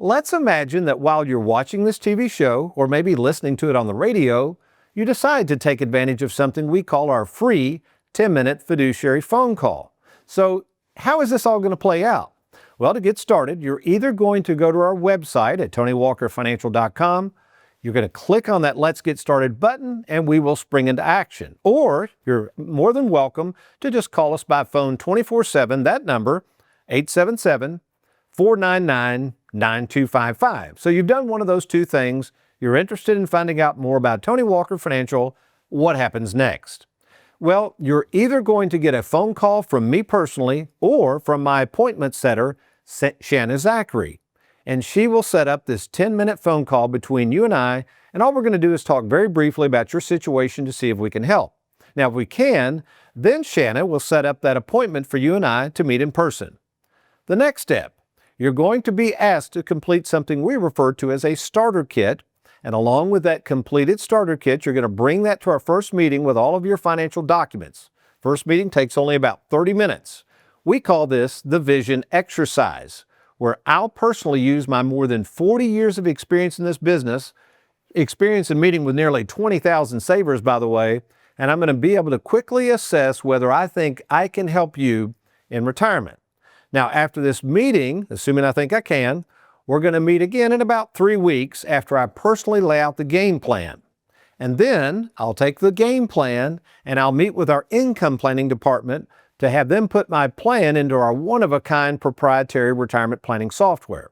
Let's imagine that while you're watching this TV show, or maybe listening to it on the radio, you decide to take advantage of something we call our free 10-minute fiduciary phone call. So how is this all going to play out? Well, to get started, you're either going to go to our website at TonyWalkerFinancial.com, you're going to click on that Let's Get Started button, and we will spring into action. Or you're more than welcome to just call us by phone 24/7, that number, 877-499-9255. So you've done one of those two things. You're interested in finding out more about Tony Walker Financial. What happens next? Well, you're either going to get a phone call from me personally or from my appointment setter, Shanna Zachary. And she will set up this 10-minute phone call between you and I, and all we're going to do is talk very briefly about your situation to see if we can help. Now, if we can, then Shanna will set up that appointment for you and I to meet in person. The next step, you're going to be asked to complete something we refer to as a starter kit. And along with that completed starter kit, you're going to bring that to our first meeting with all of your financial documents. First meeting takes only about 30 minutes. We call this the vision exercise, where I'll personally use my more than 40 years of experience in this business, experience in meeting with nearly 20,000 savers, by the way, and I'm going to be able to quickly assess whether I think I can help you in retirement. Now, after this meeting, assuming I think I can, we're going to meet again in about 3 weeks after I personally lay out the game plan. And then I'll take the game plan and I'll meet with our income planning department to have them put my plan into our one-of-a-kind proprietary retirement planning software.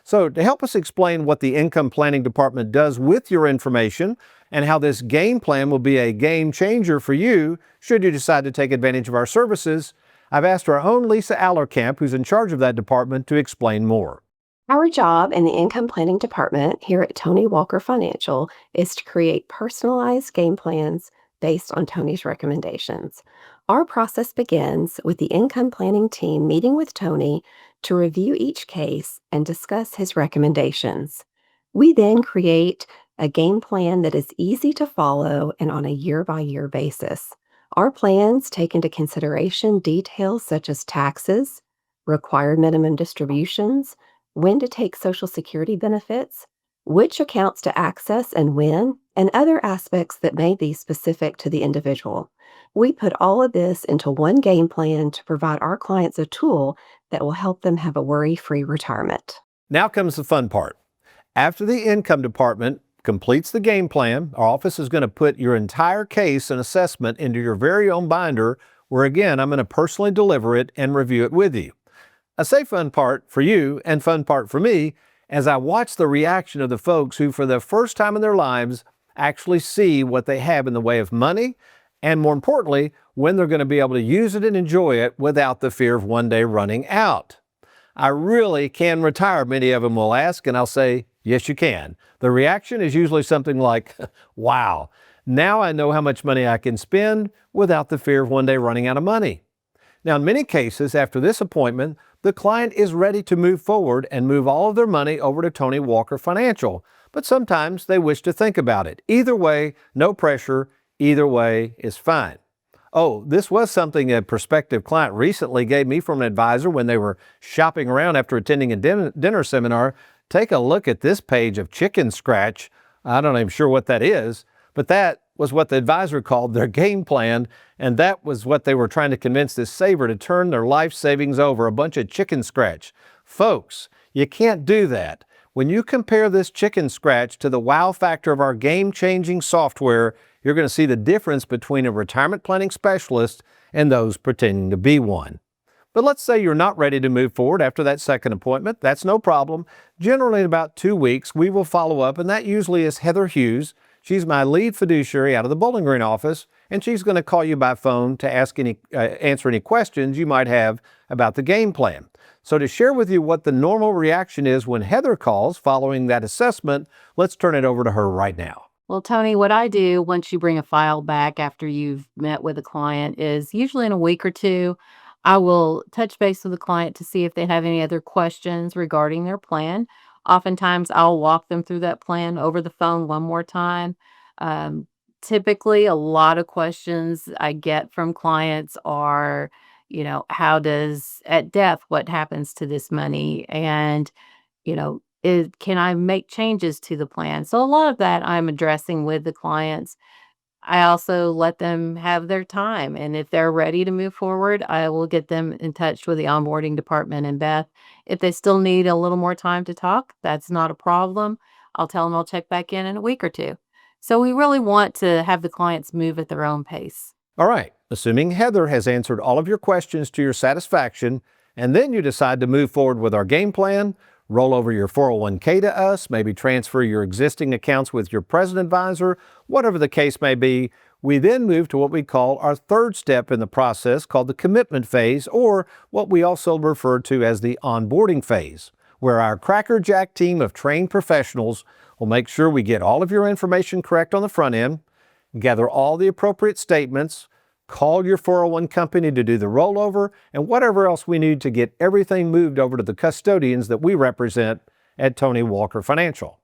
So to help us explain what the income planning department does with your information and how this game plan will be a game changer for you should you decide to take advantage of our services, I've asked our own Lisa Allerkamp, who's in charge of that department, to explain more. Our job in the income planning department here at Tony Walker Financial is to create personalized game plans based on Tony's recommendations. Our process begins with the income planning team meeting with Tony to review each case and discuss his recommendations. We then create a game plan that is easy to follow and on a year-by-year basis. Our plans take into consideration details such as taxes, required minimum distributions, when to take Social Security benefits, which accounts to access and when, and other aspects that may be specific to the individual. We put all of this into one game plan to provide our clients a tool that will help them have a worry-free retirement. Now comes the fun part. After the income department completes the game plan, our office is going to put your entire case and assessment into your very own binder, where again, I'm going to personally deliver it and review it with you. I say fun part for you and fun part for me as I watch the reaction of the folks who for the first time in their lives actually see what they have in the way of money, and more importantly, when they're going to be able to use it and enjoy it without the fear of one day running out. I really can retire, many of them will ask, and I'll say, yes, you can. The reaction is usually something like, wow, now I know how much money I can spend without the fear of one day running out of money. Now, in many cases, after this appointment, the client is ready to move forward and move all of their money over to Tony Walker Financial, but sometimes they wish to think about it. Either way, no pressure. Either way is fine. Oh, this was something a prospective client recently gave me from an advisor when they were shopping around after attending a dinner seminar. Take a look at this page of chicken scratch. I'm not even sure what that is, but that was what the advisor called their game plan, and that was what they were trying to convince this saver to turn their life savings over, a bunch of chicken scratch. Folks, you can't do that. When you compare this chicken scratch to the wow factor of our game-changing software, you're going to see the difference between a retirement planning specialist and those pretending to be one. But let's say you're not ready to move forward after that second appointment. That's no problem. Generally, in about 2 weeks, we will follow up, and that usually is Heather Hughes. She's my lead fiduciary out of the Bowling Green office, and she's going to call you by phone to answer any questions you might have about the game plan. So to share with you what the normal reaction is when Heather calls following that assessment, let's turn it over to her right now. Well, Tony, what I do once you bring a file back after you've met with a client is usually in a week or two, I will touch base with the client to see if they have any other questions regarding their plan. Oftentimes, I'll walk them through that plan over the phone one more time. Typically, a lot of questions I get from clients are, how does, at death, what happens to this money? And, can I make changes to the plan? So a lot of that I'm addressing with the clients. I also let them have their time, and if they're ready to move forward, I will get them in touch with the onboarding department and Beth. If they still need a little more time to talk, that's not a problem. I'll tell them I'll check back in a week or 2. So we really want to have the clients move at their own pace. All right, assuming Heather has answered all of your questions to your satisfaction, and then you decide to move forward with our game plan, roll over your 401k to us, maybe transfer your existing accounts with your present advisor, whatever the case may be, we then move to what we call our third step in the process called the commitment phase, or what we also refer to as the onboarding phase, where our crackerjack team of trained professionals will make sure we get all of your information correct on the front end, gather all the appropriate statements, call your 401 company to do the rollover, and whatever else we need to get everything moved over to the custodians that we represent at Tony Walker Financial.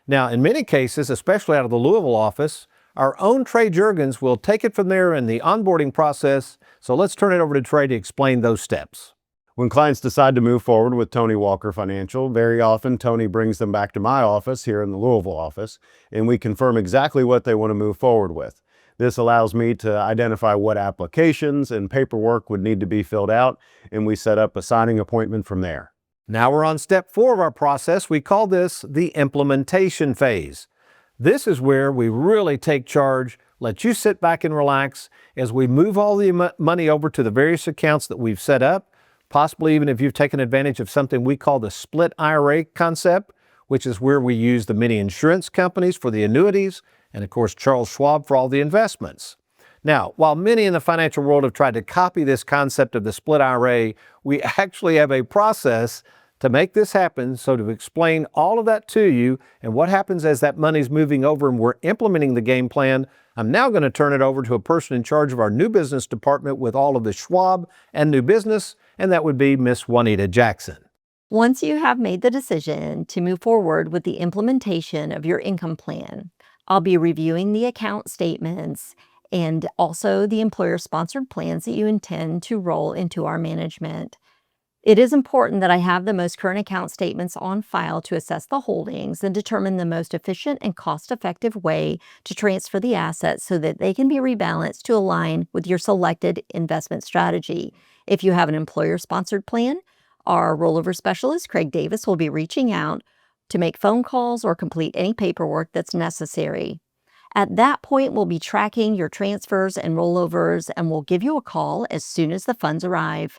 Now, in many cases, especially out of the Louisville office, our own Trey Juergens will take it from there in the onboarding process, so let's turn it over to Trey to explain those steps. When clients decide to move forward with Tony Walker Financial, very often Tony brings them back to my office here in the Louisville office, and we confirm exactly what they want to move forward with. This allows me to identify what applications and paperwork would need to be filled out, and we set up a signing appointment from there. Now we're on step 4 of our process. We call this the implementation phase. This is where we really take charge, let you sit back and relax as we move all the money over to the various accounts that we've set up. Possibly even if you've taken advantage of something we call the split IRA concept, which is where we use the many insurance companies for the annuities and, of course, Charles Schwab for all the investments. Now, while many in the financial world have tried to copy this concept of the split IRA, we actually have a process to make this happen. So to explain all of that to you and what happens as that money's moving over and we're implementing the game plan, I'm now going to turn it over to a person in charge of our new business department with all of the Schwab and new business, and that would be Miss Juanita Jackson. Once you have made the decision to move forward with the implementation of your income plan, I'll be reviewing the account statements and also the employer-sponsored plans that you intend to roll into our management. It is important that I have the most current account statements on file to assess the holdings and determine the most efficient and cost-effective way to transfer the assets so that they can be rebalanced to align with your selected investment strategy. If you have an employer-sponsored plan, our rollover specialist, Craig Davis, will be reaching out to make phone calls or complete any paperwork that's necessary. At that point, we'll be tracking your transfers and rollovers, and we'll give you a call as soon as the funds arrive.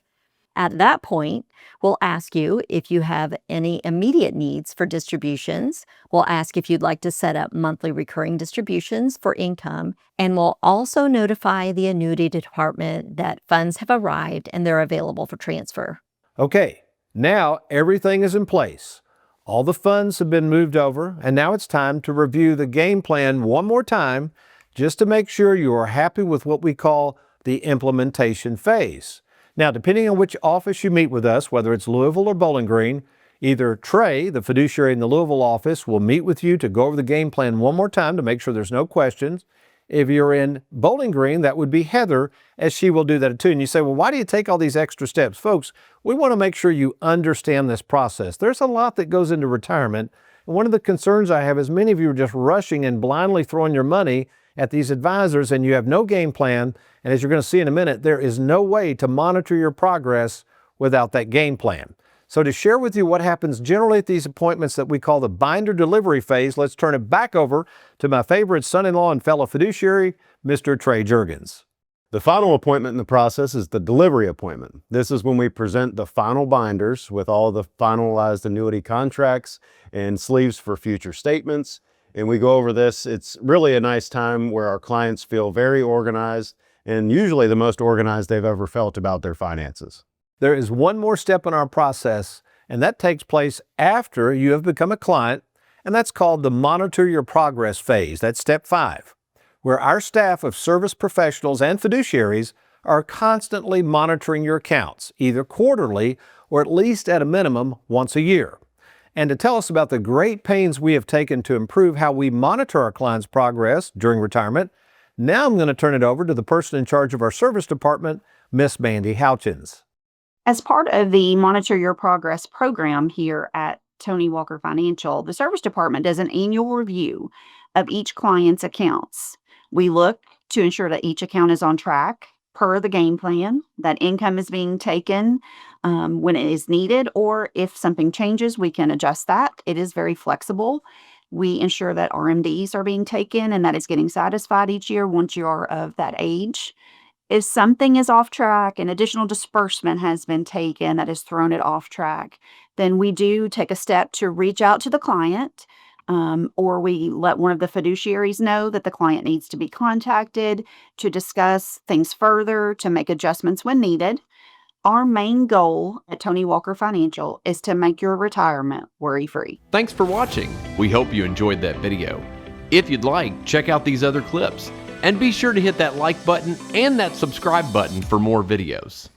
At that point, we'll ask you if you have any immediate needs for distributions. We'll ask if you'd like to set up monthly recurring distributions for income, and we'll also notify the annuity department that funds have arrived and they're available for transfer. Okay, now everything is in place. All the funds have been moved over, and now it's time to review the game plan one more time just to make sure you are happy with what we call the implementation phase. Now, depending on which office you meet with us, whether it's Louisville or Bowling Green, either Trey, the fiduciary in the Louisville office, will meet with you to go over the game plan one more time to make sure there's no questions. If you're in Bowling Green, that would be Heather, as she will do that too. And you say, well, why do you take all these extra steps? Folks, we want to make sure you understand this process. There's a lot that goes into retirement. And one of the concerns I have is many of you are just rushing and blindly throwing your money at these advisors and you have no game plan. And as you're going to see in a minute, there is no way to monitor your progress without that game plan. So to share with you what happens generally at these appointments that we call the binder delivery phase, let's turn it back over to my favorite son-in-law and fellow fiduciary, Mr. Trey Juergens. The final appointment in the process is the delivery appointment. This is when we present the final binders with all the finalized annuity contracts and sleeves for future statements. And we go over this. It's really a nice time where our clients feel very organized and usually the most organized they've ever felt about their finances. There is one more step in our process, and that takes place after you have become a client, and that's called the Monitor Your Progress phase. That's step 5, where our staff of service professionals and fiduciaries are constantly monitoring your accounts, either quarterly or at least at a minimum once a year. And to tell us about the great pains we have taken to improve how we monitor our clients' progress during retirement, now I'm going to turn it over to the person in charge of our service department, Miss Mandy Houchins. As part of the Monitor Your Progress program here at Tony Walker Financial, the service department does an annual review of each client's accounts. We look to ensure that each account is on track per the game plan, that income is being taken when it is needed, or if something changes, we can adjust that. It is very flexible. We ensure that RMDs are being taken and that it's getting satisfied each year once you are of that age. If something is off track, an additional disbursement has been taken that has thrown it off track, then we do take a step to reach out to the client, or we let one of the fiduciaries know that the client needs to be contacted to discuss things further, to make adjustments when needed. Our main goal at Tony Walker Financial is to make your retirement worry-free. Thanks for watching. We hope you enjoyed that video. If you'd like, check out these other clips. And be sure to hit that like button and that subscribe button for more videos.